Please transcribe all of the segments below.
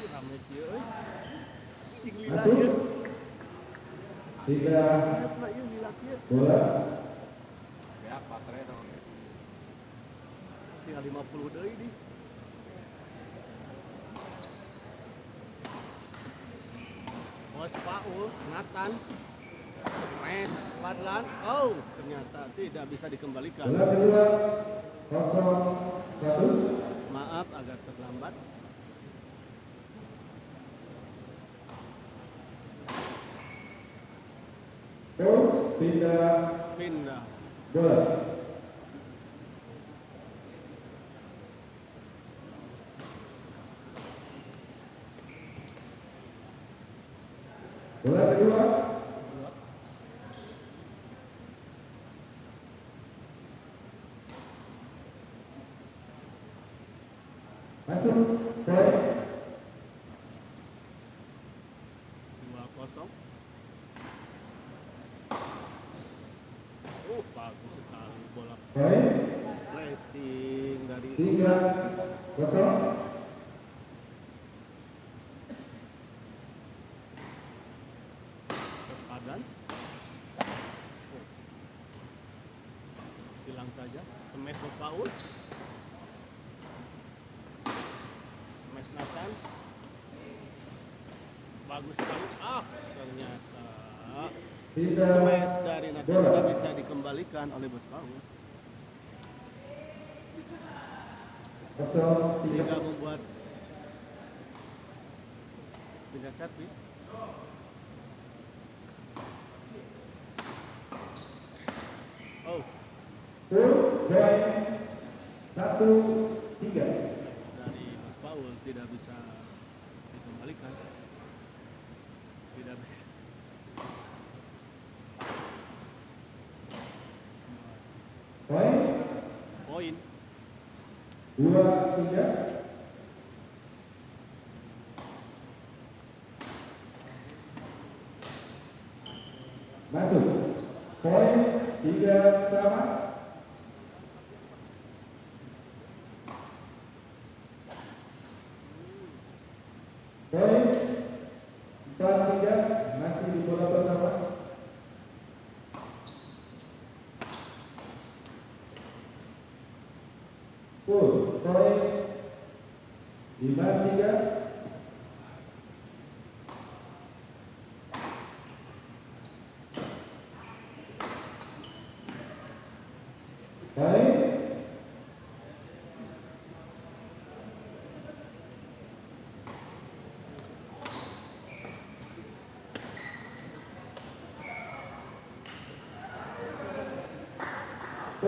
Rame kieu euy. Lila kieu. 3 bola. Ya, baterai dong. Tinggal 50 deui di. Bos Paul, Nathan, Mes, Fadlan. Oh, ternyata tidak bisa dikembalikan. Bola kedua 0-1. Maaf agak terlambat. Coach pindah bola. Bola kedua. Masuk poin. 2-0. Bagus sekali bola. Poin Flashing dari 3-0. Padan. Silang saja. Smash ke Paul. Smash Nathan. Bagus sekali. Ternyata smash dari Nathan tidak bisa dikembalikan oleh Bos Paul. Sehingga membuat pindah servis. Oh, poin 1-3. dari Bos Paul tidak bisa dikembalikan. Tidak bisa. Poin 2-3. Masuk. Poin 3 sama. Poin 4-3. Masih di bola pertama. Full poin 5-3. Poin 2.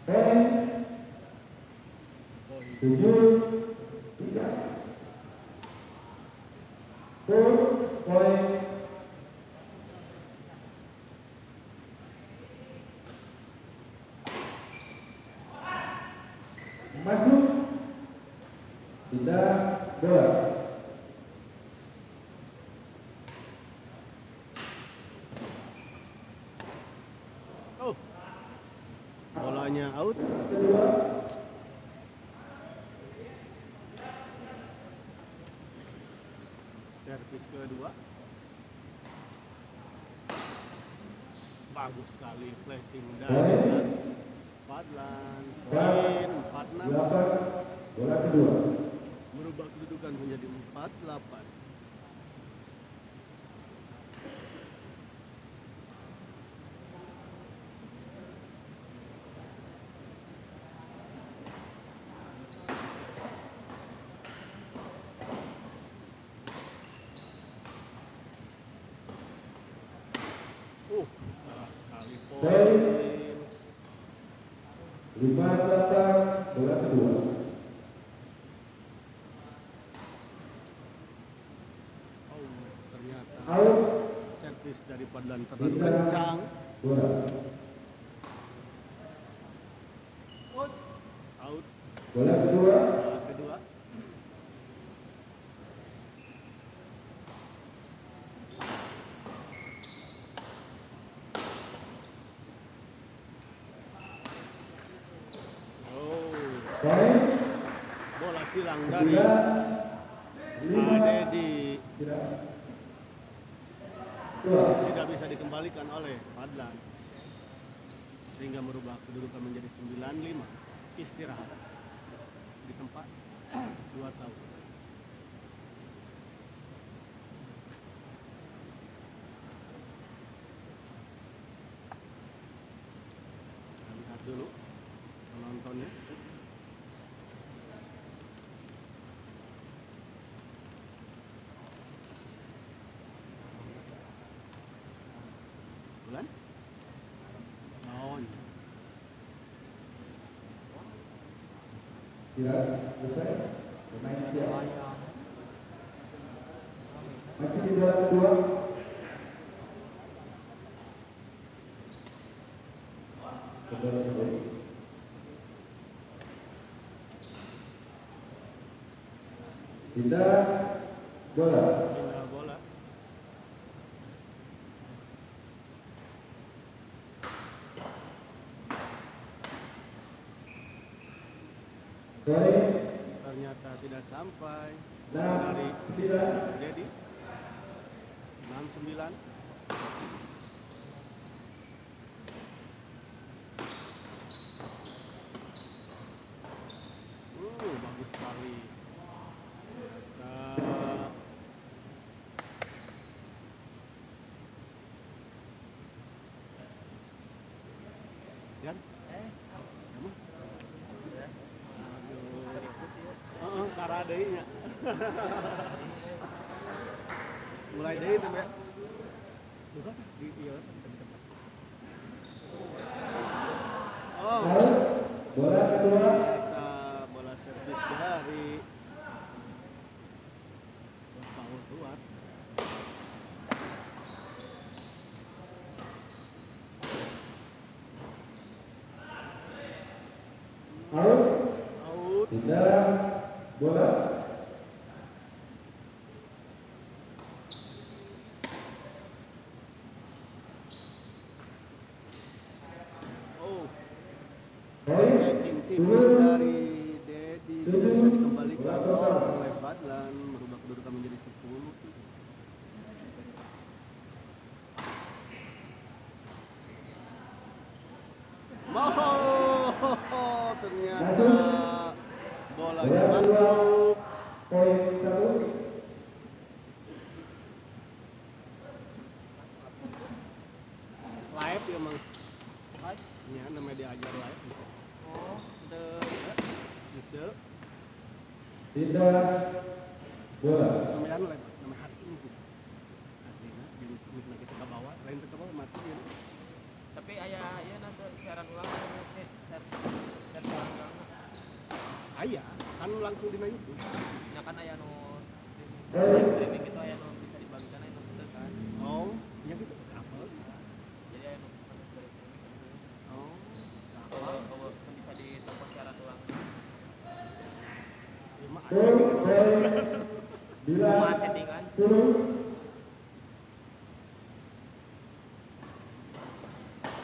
Poin 7-3. Full poin. Masuk. Pindah bola. Oh, bolanya out. Servis kedua. Bagus sekali flashing dari Fadlan. Poin 4-6. 8. Bola kedua. Merubah kedudukan menjadi 4-8. Sekali poin. 5-8. Bola kedua. ternyata Out. servis dari Fadlan terlalu kencang. Bola. Out. Bola kedua. Bola kedua. Poin. Bola silang dari 5. Dedi. Dua. Tidak bisa dikembalikan oleh Fadlan sehingga merubah kedudukan menjadi 9-5. Istirahat di tempat 2 tahun. Kita lihat dulu penontonnya. Bulan? Naon? Tidak selesai. Pemain siap. Masih di bola kedua. Bola kedua. Tidak bola. Pindah bola. Poin. Ternyata tidak sampai. Nah, Dari 9. Dedi 6-9. Bagus sekali. Ternyata Yan? Kamu? Aduh. Kara deui nya. Mulai deui teh, Mbak. Buka di ieu di tempat. Out. Bola kedua. Ternyata bola servis dari Paul keluar. Out. Out. Tidak bola. Poin. Rating tipis dari Dedi tidak bisa dikembalikan oleh Fadlan, merubah kedudukan menjadi 10. Ternyata bolanya masuk. Poin 1. Live ya Mang. Ya namanya diajar live. Gitu. Tidak bola. Namanya live, namanya hari ini tuh. Aslinya di mikna kita ke bawah, lain ke bawah mati ya. Tapi ayah nanti siaran ulang share ulang. Aya, kan langsung di YouTube. Nah kan ayah no Poin. streaming itu ayah no bisa dibagikan ayah no bener kan. Oh, ya gitu. Apa? Jadi ayah no bisa dari streaming. Oh, Kalau bisa di toko siaran ulang. ya mah Poin. Cuma 9. settingan. 10.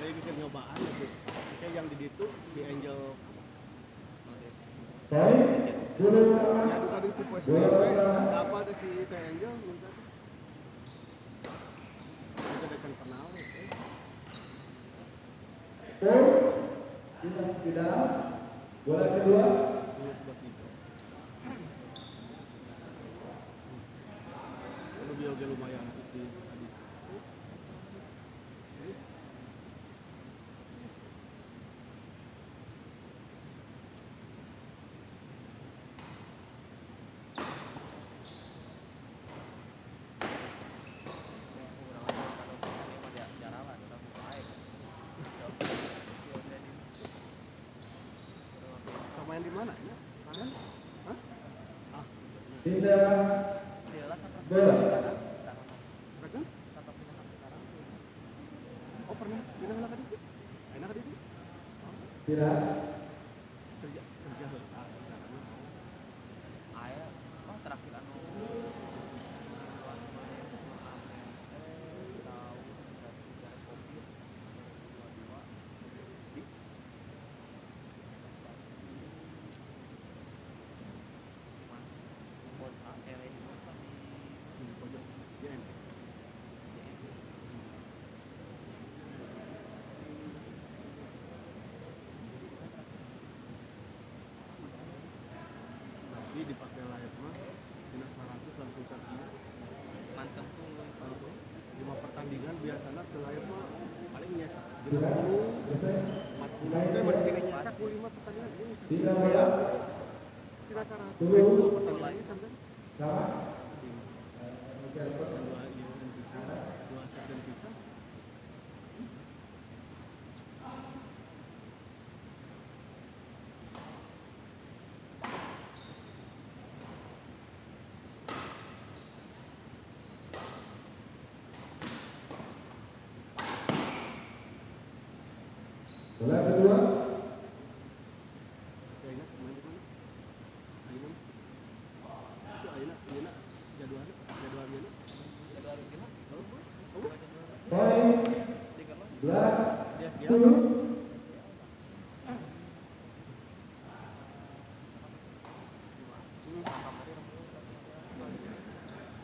saya bikin nyobaan itu. Kayak yang di situ di Angel. Poin. 10 sama. Ya tadi tipe SDW, apa ada si Teh Angel minta tuh. Kita dekan kenal ya. Poin. Tidak. Bola kedua. Ini sudah tiga. Kalau bioga lumayan tuh sih tadi. Main di mana ya? Kalian? Hah? Ah, Tidak Jelas apa? bola. Istana. Istirahat. kerja heula carana. Aya terakhir anu tahun beres Covid 2022 cuman bonsa di bonsa Di pojok JM. Tapi dipakai layar mah dina 100 langsung sakieu. mantep tuh Kalau 5 pertandingan biasanya ke layar mah paling nyesak 30, 40 teh masih kena nyesak 5 pertandingan ini nyesak. Tidak boleh. Dina 100 Tunggu. 2 pertandingan sampai Sama. 2 ieu bisa 2 set dan bisa. Bola kedua. Kayaknya main di mana? Ayeuna mah. Itu ayeuna jadwalnya jadwal gimana? Poin. 11. dia siap. 10.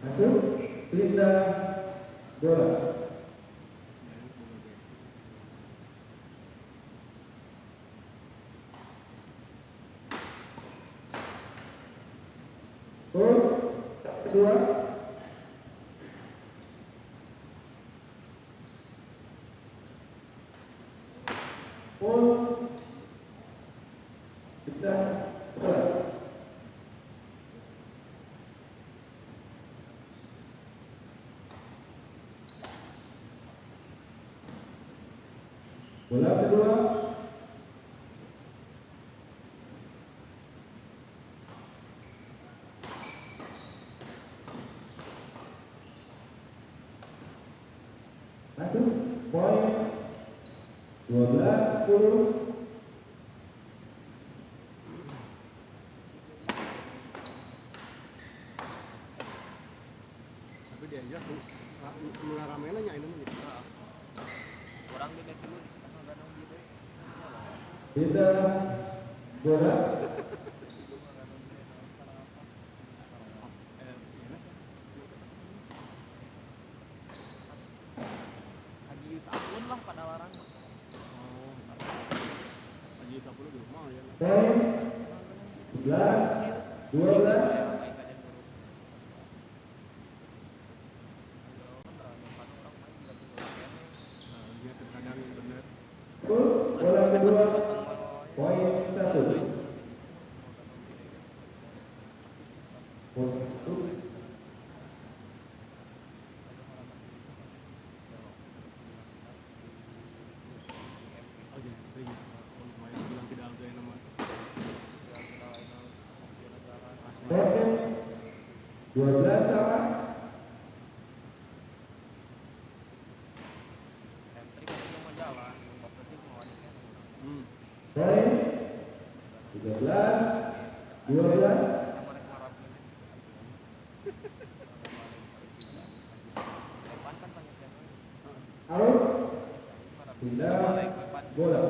Masuk. Pindah bola. Poin kedua. Poin. Pindah bola. Bola kedua. Masuk. Poin 12-10. Tapi dia aja mulai ramainya nya ini mah. orang di back dulu karena ganang di back Pindah bola. Haji Yusakun lah pada larang mah. Oh. Haji 10 di rumah ya. Poin 11-12. Baik aja dulu. Nah, dia terkadang benar. Bola kedua. Poin 1. Poin 1. Oh jadi sering. Kalau kemarin bilang tidak ada yang nama. Poin 12 sama. Entry kan dia mau jalan, berarti mau ada kan. Poin 13-12. Sama rek marap ini. Depan kan banyak yang Out. marap. Pindah Balik depan. bola.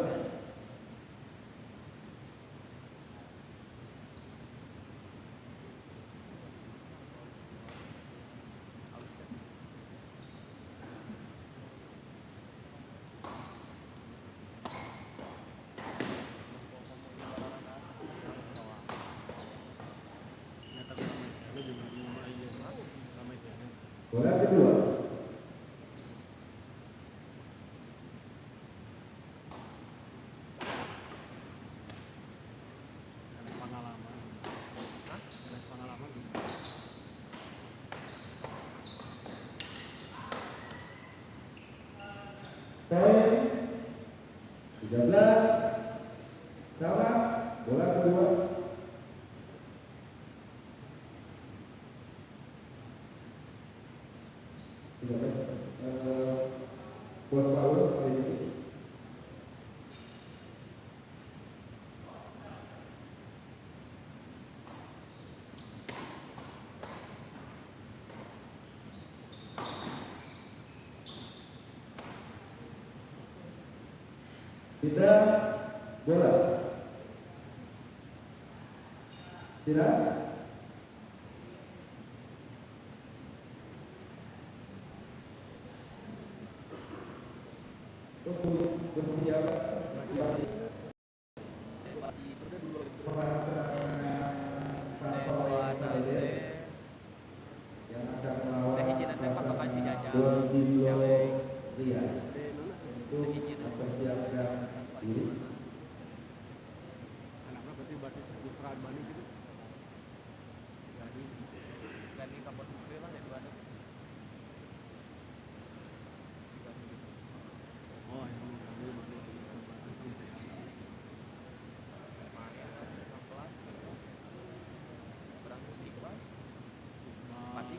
Halus kan. Nyata ramai. Lu juga mulai ya. Ramai ya. Bola kedua. Karena pengalaman. Hah? Karena pengalaman juga. Poin 13 sama. Bola kedua. Bos Paul kali ini. Tidak. Bola. Tidak. Untuk bersiap yang akan melawan Bosnio Ria untuk mempersiapkan diri. Anaknya berarti batis putra Bani gitu. Gani kampus Putri lah ya dua ada. Oh, yang kamu Bani Kemarin 16 berang musik Iqbal. Pati.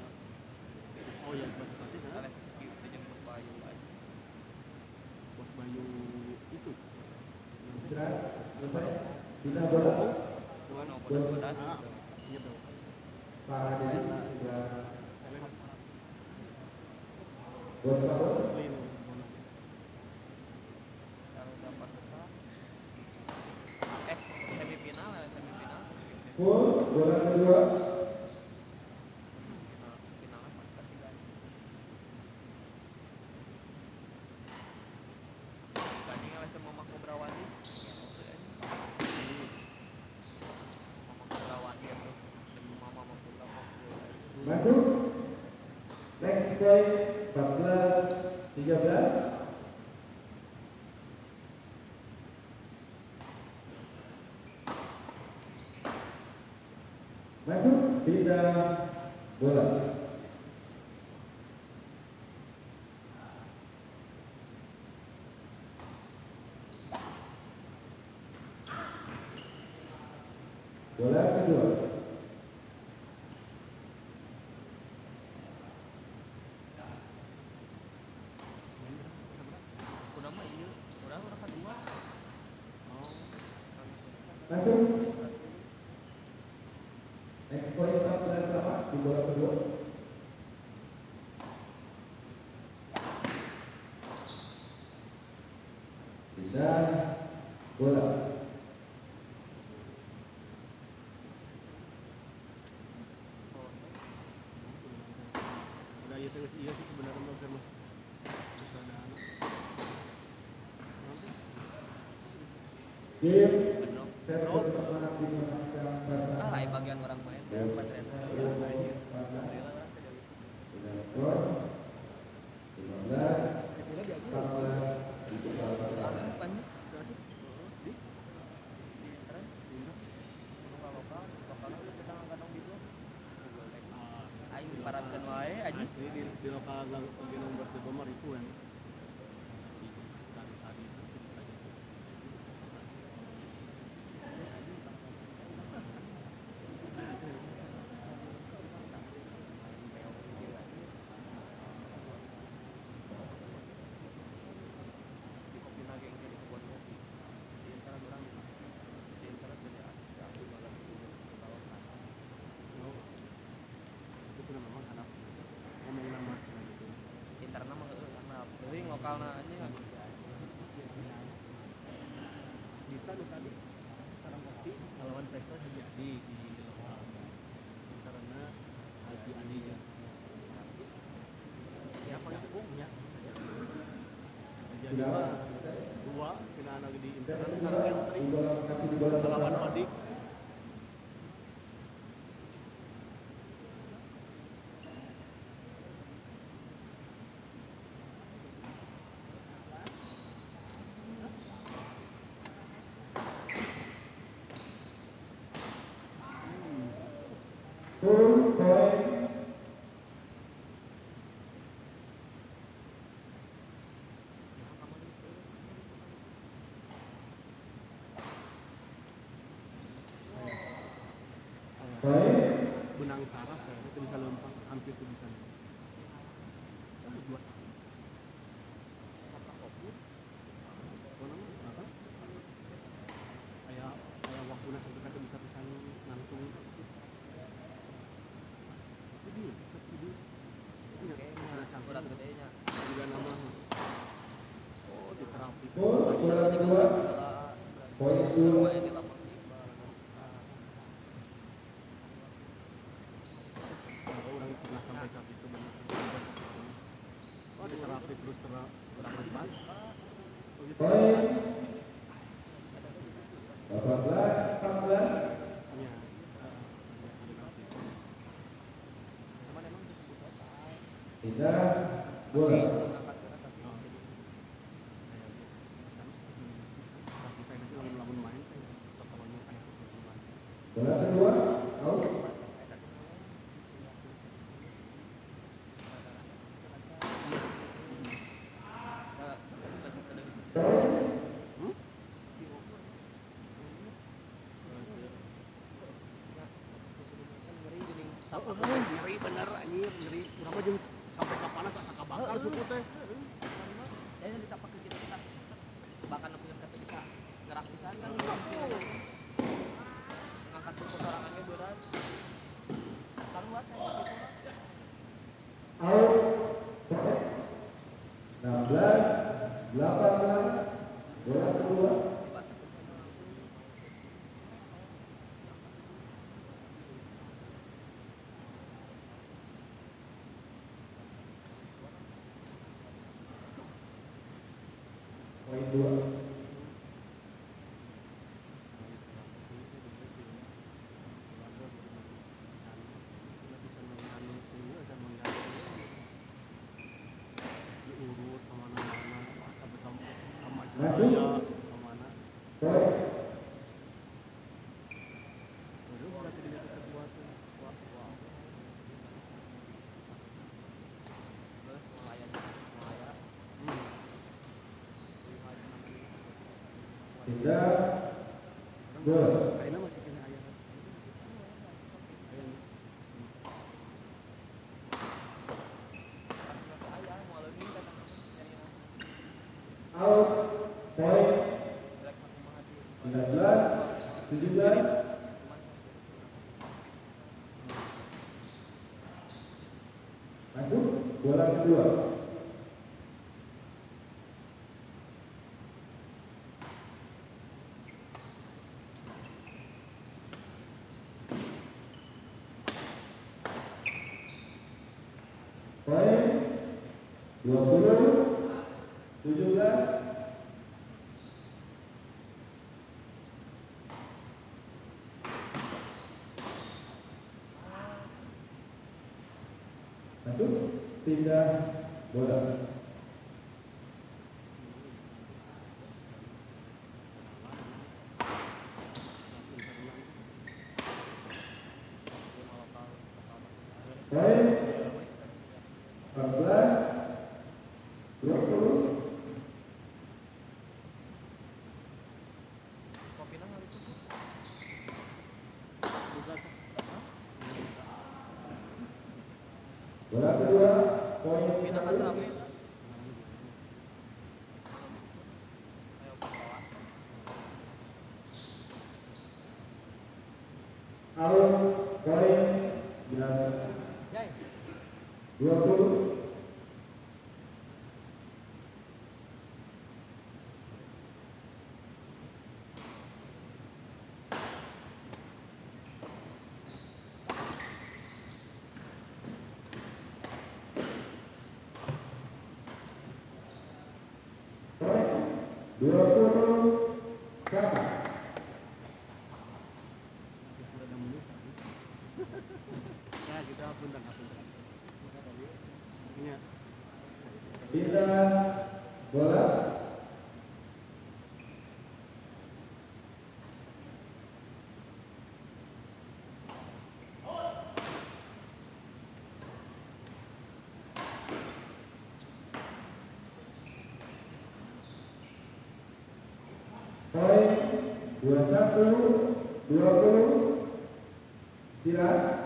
Oh ya, Bos Pati kan? Alek musik itu jeung Bos Bayu aja. Bos Bayu itu. Istirahat selesai. Tidak bola. Dua no bodas-bodas. Iya tuh. Pak Dedi sudah Kalian bos. clean. Kalau dapat besar. Semifinal. Full bola kedua. Final apa? Kasih Gani. Gani ngalih ke Mamak Kubrawani. Mamak Kubrawani itu. Dan Mamak Kubrawani. Masuk. Next point 14-13. Masuk bidang bola. Bola kedua. Udah mah iya. Udah kedua. Masuk. Next point 14 sama di bola kedua. Bidang bola. Udah iya terus iya sih sebenarnya mau kan. Bisa ada anak. Game Bener. set pertama dimenangkan Ah, lain bagian orang main. Dan Patriot. dengan skor 15 14 Langsung kan ya? Di Di tren. Lokalnya kita ngganong gitu. Ayo paratkeun wae aja. asli di lokal Gunung Bertebomar itu kan. Si sari-sari itu sih aja sih. Di kopi nage yang jadi kebun kopi. Di antara orang di antara jadi asli banget di bawah kan. Oh. Itu sudah memang anak ngomong nama sih gitu. Interna mah heueuh karena teuing lokalna aja. Kita nu tadi sarang kopi ngelawan Presto terjadi di lokal karena Haji Adi ya. Ya paling tepungnya. Jadi dua kena anak di internet sarang yang sering di bola lokasi di bola lawan pertama. Odik. Full point. Point. Benang saraf saya itu bisa lempar hampir itu bisa. Buat saraf kopi. Soalnya apa? Kayak waktu sampai kata bisa pisang ngantung. Itu Oke, urat gedenya. juga nama. Oh, di terapi. Full bola kedua. Betul. main di lapang Simbal Kalau orang pernah sampai ke situ benar. Oh, di terapi terus terusan. Oh, gitu. Poin 18-14. Iya. cuman emang disebut total Pindah bola. berangkat gerak pasti Oh. jadi Tapi saya nanti lamun main kayak pertemuannya kayak pertemuan. Bola kedua, out. Hmm? Oh, ngeri bener anjir, ngeri. Urang mah jeung sampai ka panas asa kabakar suku teh. ya ditapak ke kita bahkan punya kata bisa gerak pisan kan ngangkat suku sorangannya berat kan luas kan gitu Out. 16-18. Bola kedua. Poin 2. Masuk. Poin. terus nelayan nelayan Pindah bola. Kayaknya masih kena ayat. ayah mau lagi datang Out. Poin direk satu mahadi 19-17. cuman Masuk. Bola kedua. Poin 20-17. Masuk. Pindah bola. Poin 14-20. kopi nang hal itu Bola kedua. Poin pindah kan 1. rame ayo bawa Out. Poin 19. jai 20. Poin 20. Sama. Ya kita punten. Ini Pindah bola. Poin 21-20. Silat.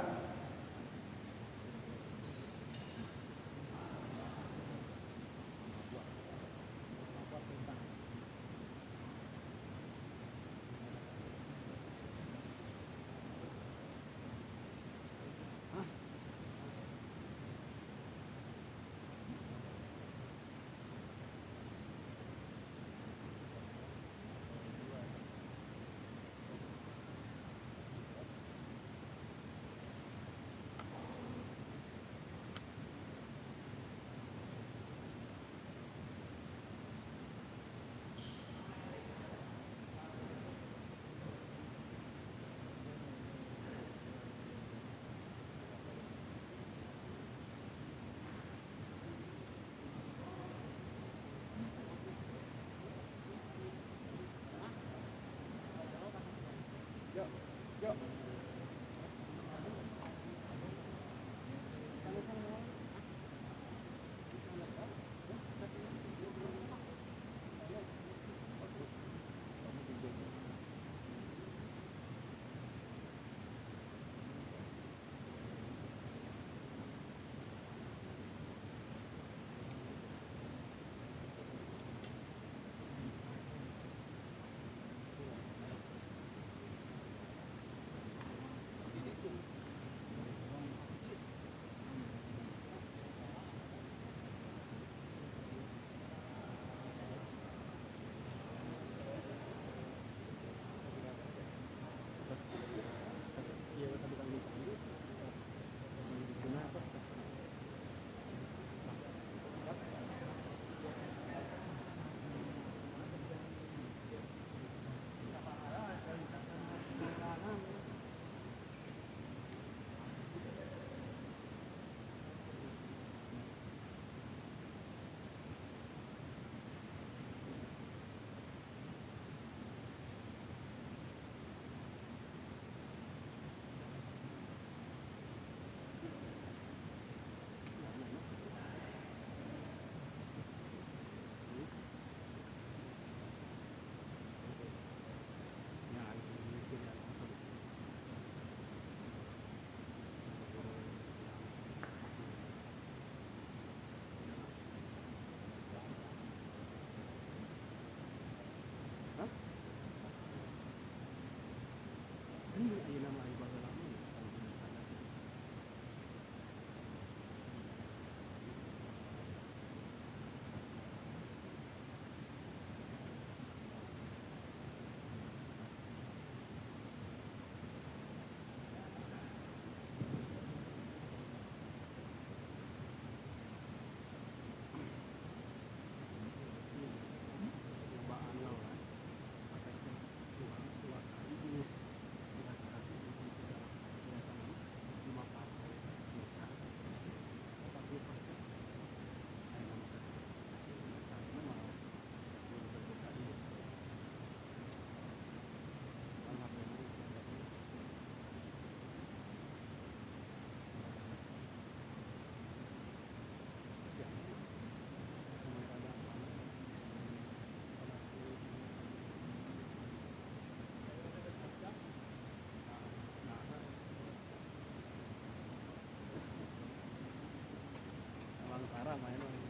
Sarah main lagi.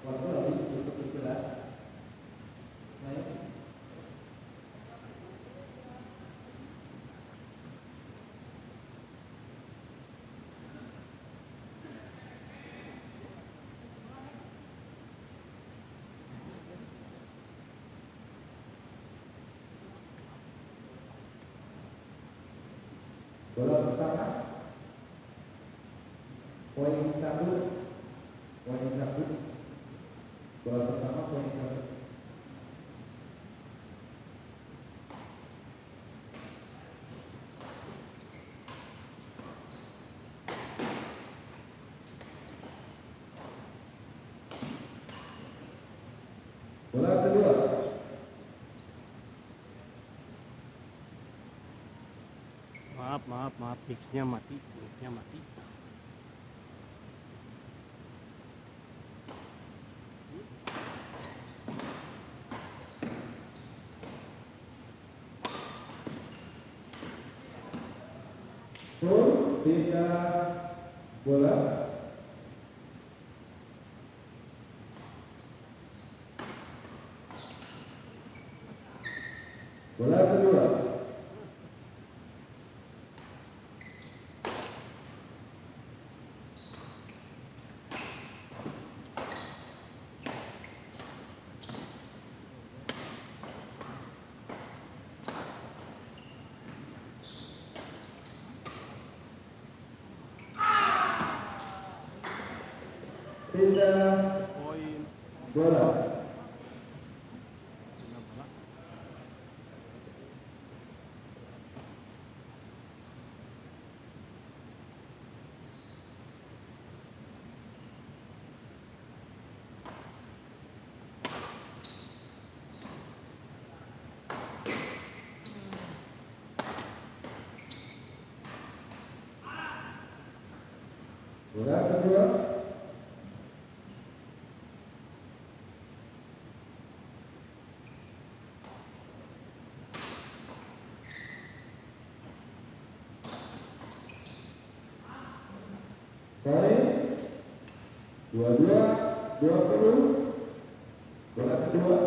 Waktu habis untuk istirahat. Main. Bola pertama. Poin 1. Poin 1. Bola pertama poin 1. Bola kedua. Maaf, mixnya mati. Full pindah bola. Bola kedua. Pindah Poin. bola. Pindah bola. Bola kedua. Poin 22-20. Bola kedua.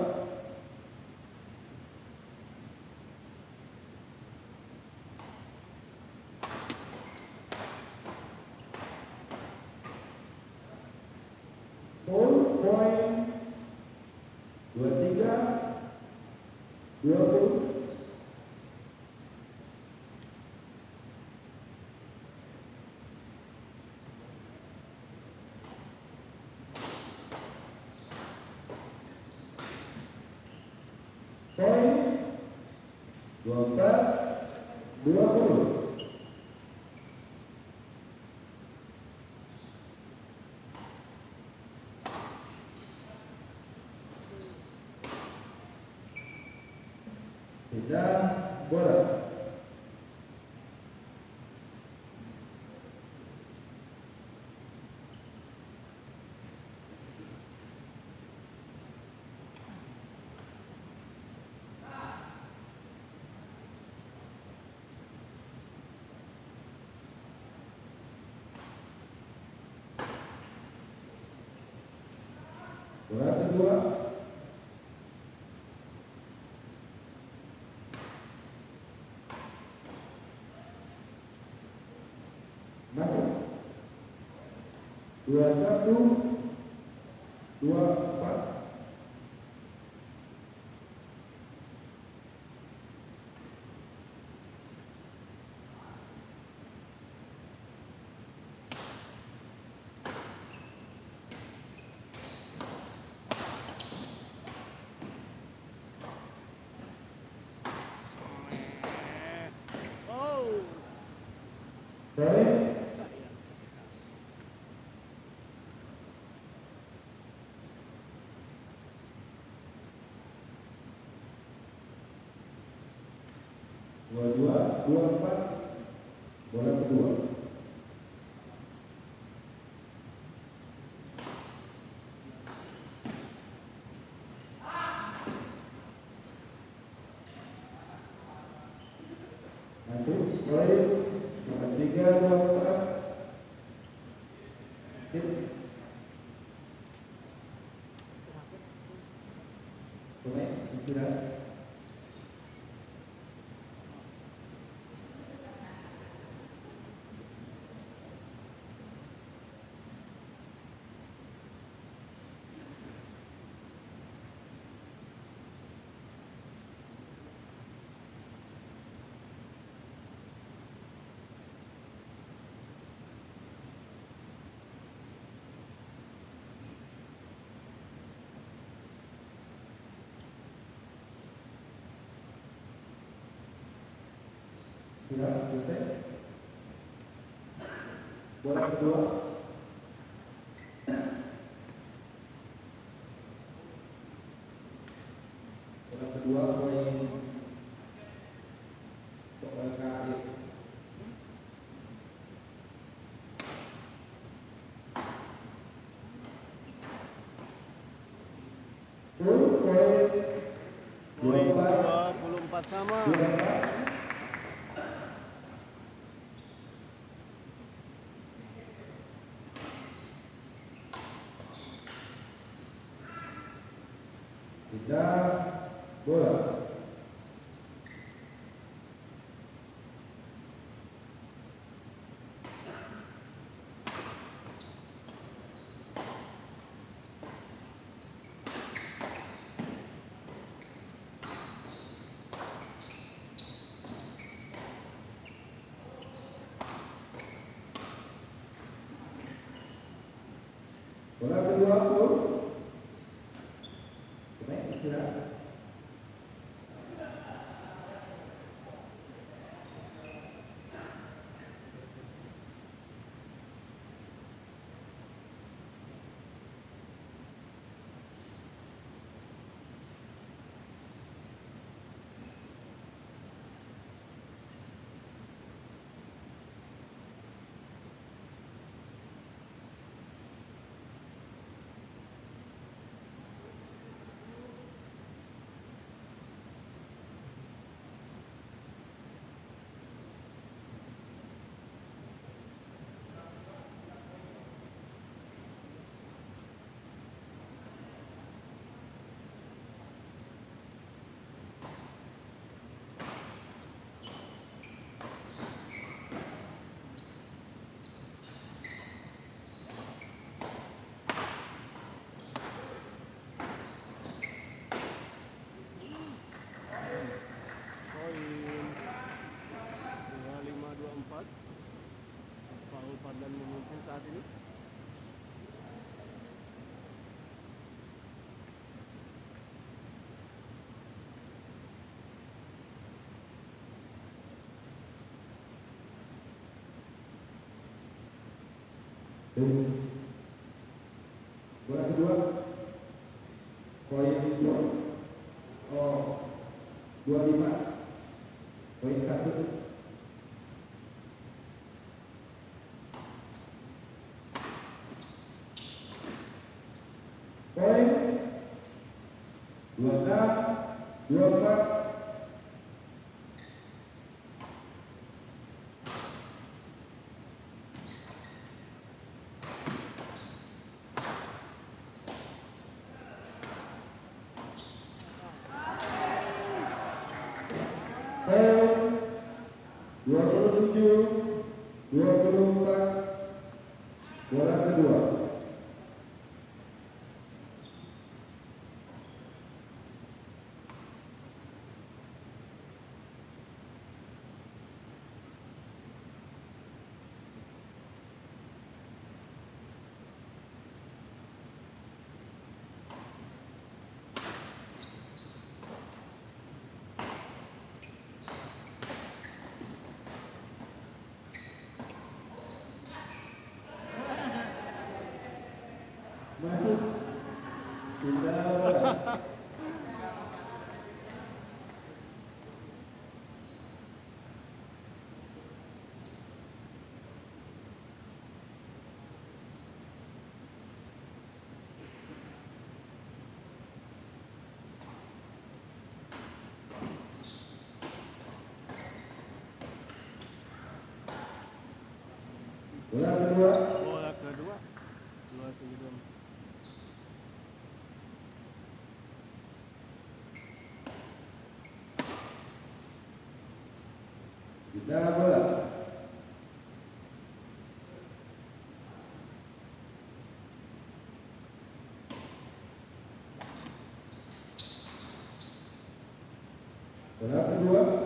Full poin 23-20. Poin 12-20. Pindah bola. Bola kedua. Masuk. 21-24. Oh, Poin sayang sekali. 22-24. Bola kedua. Masuk. Poin. 3-2-4. Tip. Pemain istirahat. Sudah selesai. Bola kedua. Bola kedua poin untuk LKAI. Poin 24 sama. 24. Tidak bola. Bola kedua pun. Pemain istirahat. Poin 25-24. Paul Fadlan memimpin saat ini. Bola kedua. Poin 25. Poin 1. Poin 26-24. Poin 27-24. Bola kedua. Bola kedua. Bola kedua 2724. Kita bola. Bola kedua.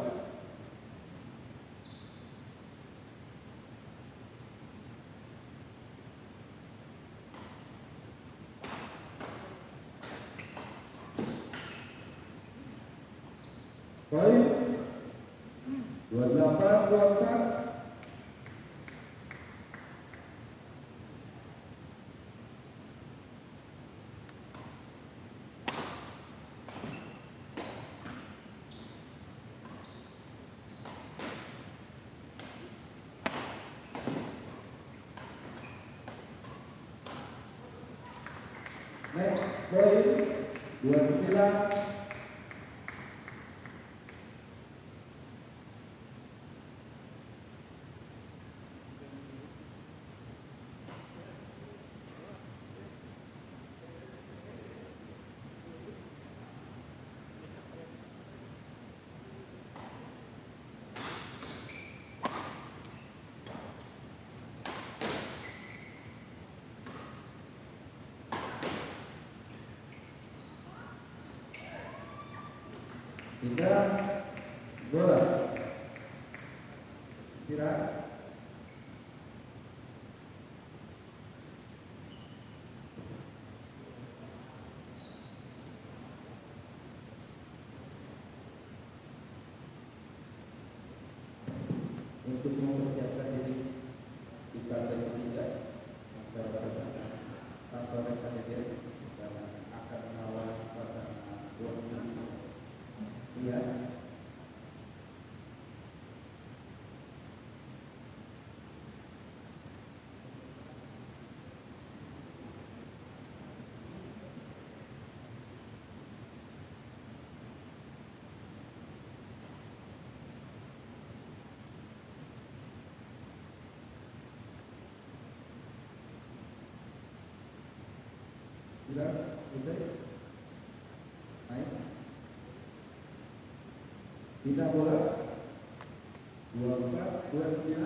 Poin 28-24. Next poin 29. Tiga bola. Istirahat. Untuk mempersiapkan diri di partai ketiga masyarakat tanpa mereka hadir dan akan melawan pasangan Bosnia. Iya. Sudah selesai. Naik. Kita bola 24-29.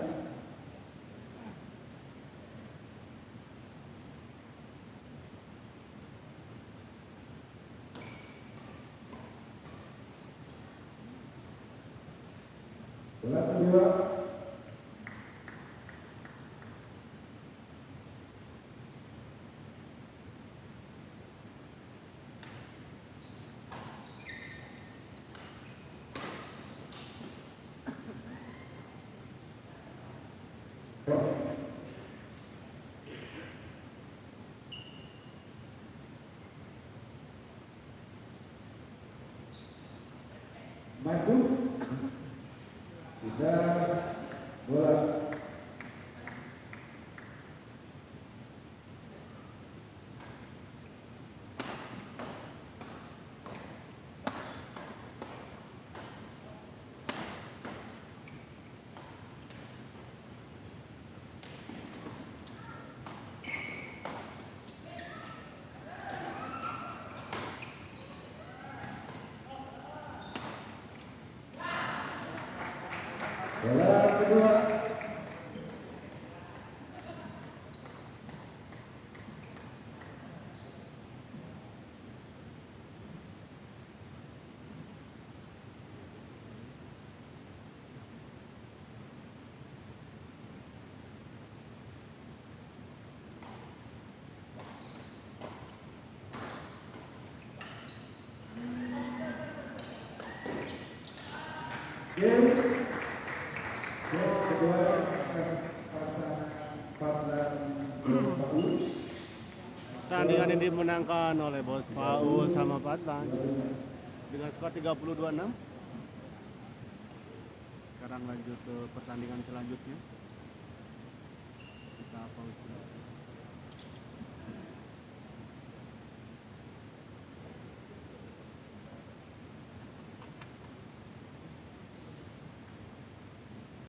Bola kedua. Masuk. Kita bola. Bola kedua. Game kedua pasangan Fadlan Paus. Pertandingan ini dimenangkan oleh Bos Paus sama Fadlan dengan skor 32-6. Sekarang lanjut ke pertandingan selanjutnya. Kita pause dulu.